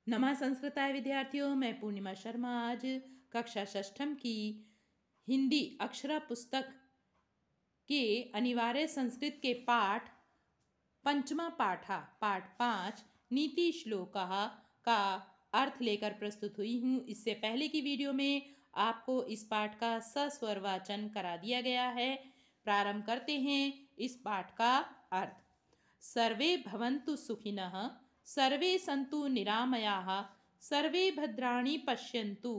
नमः संस्कृताय विद्यार्थियों, मैं पूर्णिमा शर्मा आज कक्षा षष्ठम की हिंदी अक्षरा पुस्तक के अनिवार्य संस्कृत के पाठ पंचमा पाठ 5 नीति श्लोकः का अर्थ लेकर प्रस्तुत हुई हूँ। इससे पहले की वीडियो में आपको इस पाठ का सस्वर वाचन करा दिया गया है। प्रारंभ करते हैं इस पाठ का अर्थ। सर्वे भवन्तु सुखिनः, सर्वे सन्तु निरामयाः, सर्वे भद्राणि पश्यन्तु,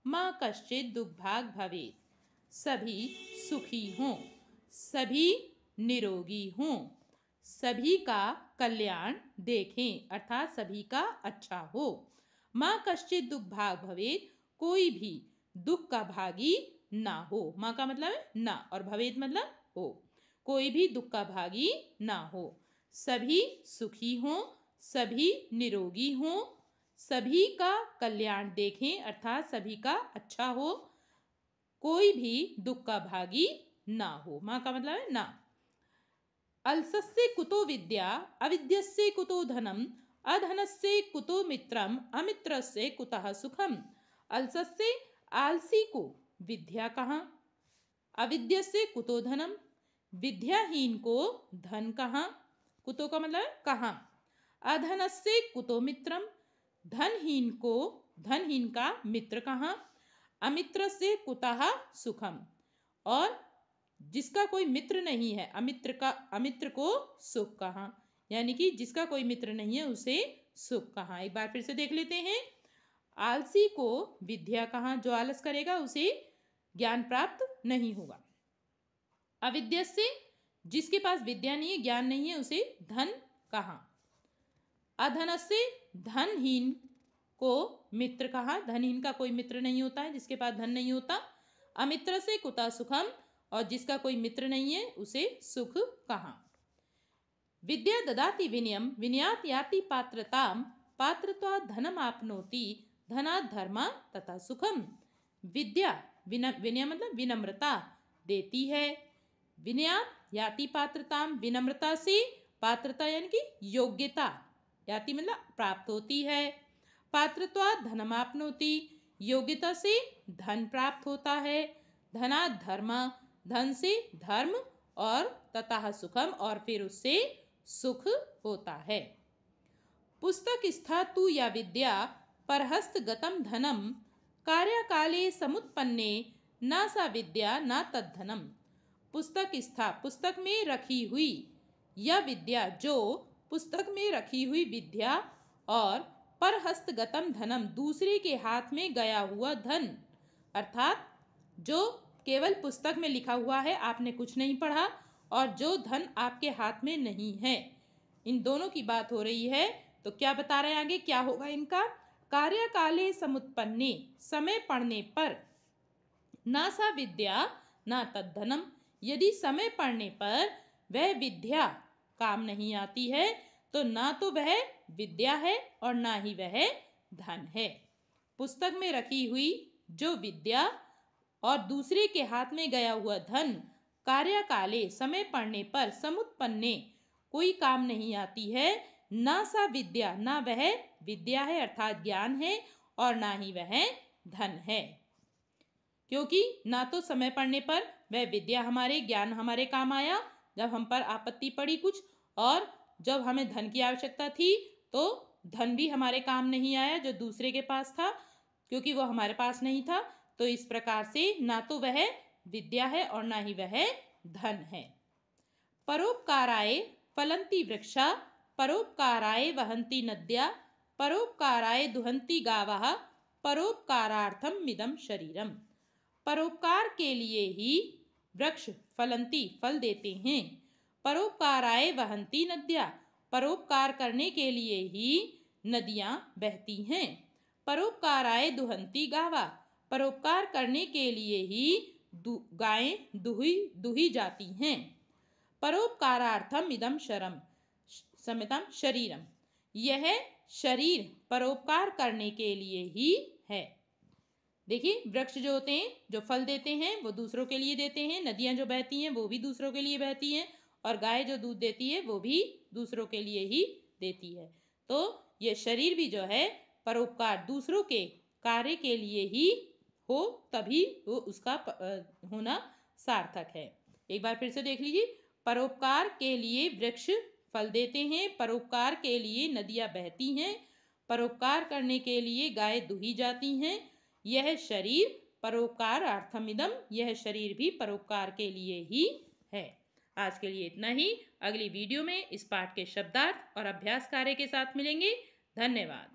मा कश्चित् दुर्भाग् भवेत्। सभी सुखी हों, सभी निरोगी हों, सभी का कल्याण देखें अर्थात सभी का अच्छा हो। माँ कश्चित् दुर्भाग् भवेत्, कोई भी दुख का भागी ना हो। माँ का मतलब है ना और भवेत् मतलब हो, कोई भी दुख का भागी ना हो। सभी सुखी हों, सभी निरोगी हों, सभी का कल्याण देखें अर्थात सभी का अच्छा हो, कोई भी दुख का भागी ना हो। माँ का मतलब है ना। अलसस्य कुतो विद्या, अविद्यस्य कुतो धनम, अधनस्य कुतो मित्रम, अमित्रस्य कुतः सुखम। अलसस्य आलसी को विद्या कहाँ, अविद्यस्य कुतो धनम, विद्याहीन को धन कहाँ, कुतो का मतलब कहाँ। अधनस्य कुतो मित्रम, धनहीन का मित्र कहाँ। अमित्र से कुतः सुखम, और जिसका कोई मित्र नहीं है अमित्र को सुख कहाँ, यानी कि जिसका कोई मित्र नहीं है उसे सुख कहाँ। एक बार फिर से देख लेते हैं। आलसी को विद्या कहाँ, जो आलस करेगा उसे ज्ञान प्राप्त नहीं होगा। अविद्या से जिसके पास विद्या नहीं है, ज्ञान नहीं है, उसे धन कहाँ। अधन से धनहीन को मित्र कहाँ, धनहीन का कोई मित्र नहीं होता है, जिसके पास धन नहीं होता। अमित्र से कुतः सुखम, और जिसका कोई मित्र नहीं है उसे सुख कहाँ। विद्या ददाति विनयम, विनयात् याति पात्रताम, पात्रत्वात् धनम आपनोति, धनात् धर्मा तथा सुखम। विद्या विनय मतलब विनम्रता देती है। विनयात् याति पात्रताम, विनम्रता से पात्रता यानी कि योग्यता, याति मतलब प्राप्त होती है। पात्रत्वात् धनमाप्नोति, योग्यता से धन प्राप्त होता है। धनात् धर्म, धन से धर्म, और तथा सुखम, और फिर उससे सुख होता है। पुस्तक स्थातु या विद्या परहस्त गतम धनम, कार्यकाले समुत्पन्ने न सा विद्या न तद्धनम। पुस्तक में रखी हुई यह विद्या, जो पुस्तक में रखी हुई विद्या, और परहस्तगतम धनम, दूसरे के हाथ में गया हुआ धन, अर्थात जो केवल पुस्तक में लिखा हुआ है, आपने कुछ नहीं पढ़ा, और जो धन आपके हाथ में नहीं है, इन दोनों की बात हो रही है। तो क्या बता रहे हैं आगे, क्या होगा इनका। कार्यकाले समुत्पन्ने, समय पड़ने पर, ना सा विद्या ना तद्धनम, यदि समय पड़ने पर वह विद्या काम नहीं आती है, तो ना तो वह विद्या है और ना ही वह धन है। पुस्तक में रखी हुई जो विद्या और दूसरे के हाथ में गया हुआ धन, कार्यकाले समय पड़ने पर, समुत्पन्ने कोई काम नहीं आती है, ना सा विद्या, ना वह विद्या है अर्थात ज्ञान है, और ना ही वह धन है। क्योंकि ना तो समय पड़ने पर वह विद्या हमारे, ज्ञान हमारे काम आया जब हम पर आपत्ति पड़ी कुछ, और जब हमें धन की आवश्यकता थी तो धन भी हमारे काम नहीं आया जो दूसरे के पास था, क्योंकि वो हमारे पास नहीं था। तो इस प्रकार से ना तो वह विद्या है और ना ही वह धन है। परोपकाराय फलन्ति वृक्षा, परोपकाराय वहन्ति नद्या, परोपकाराय दुहन्ति गावः, परोपकारार्थम मिदम शरीरम। परोपकार के लिए ही वृक्ष फलन्ति फल देते हैं। परोपकाराय वहन्ति नद्या, परोपकार करने के लिए ही नदियाँ बहती हैं। परोपकाराय दुहन्ति गावा, परोपकार करने के लिए ही गायें दुही जाती हैं। परोपकारार्थम इदम शरीरम, यह शरीर परोपकार करने के लिए ही है। देखिए, वृक्ष जो होते हैं, जो फल देते हैं, वो दूसरों के लिए देते हैं। नदियाँ जो बहती हैं वो भी दूसरों के लिए बहती हैं, और गाय जो दूध देती है वो भी दूसरों के लिए ही देती है। तो ये शरीर भी जो है परोपकार दूसरों के कार्य के लिए ही हो, तभी वो उसका होना सार्थक है। एक बार फिर से देख लीजिए, परोपकार के लिए वृक्ष फल देते हैं, परोपकार के लिए नदियां बहती हैं, परोपकार करने के लिए गाय दुही जाती हैं। यह शरीर परोपकारार्थमिदं, यह शरीर भी परोपकार के लिए ही है। आज के लिए इतना ही। अगली वीडियो में इस पाठ के शब्दार्थ और अभ्यास कार्य के साथ मिलेंगे। धन्यवाद।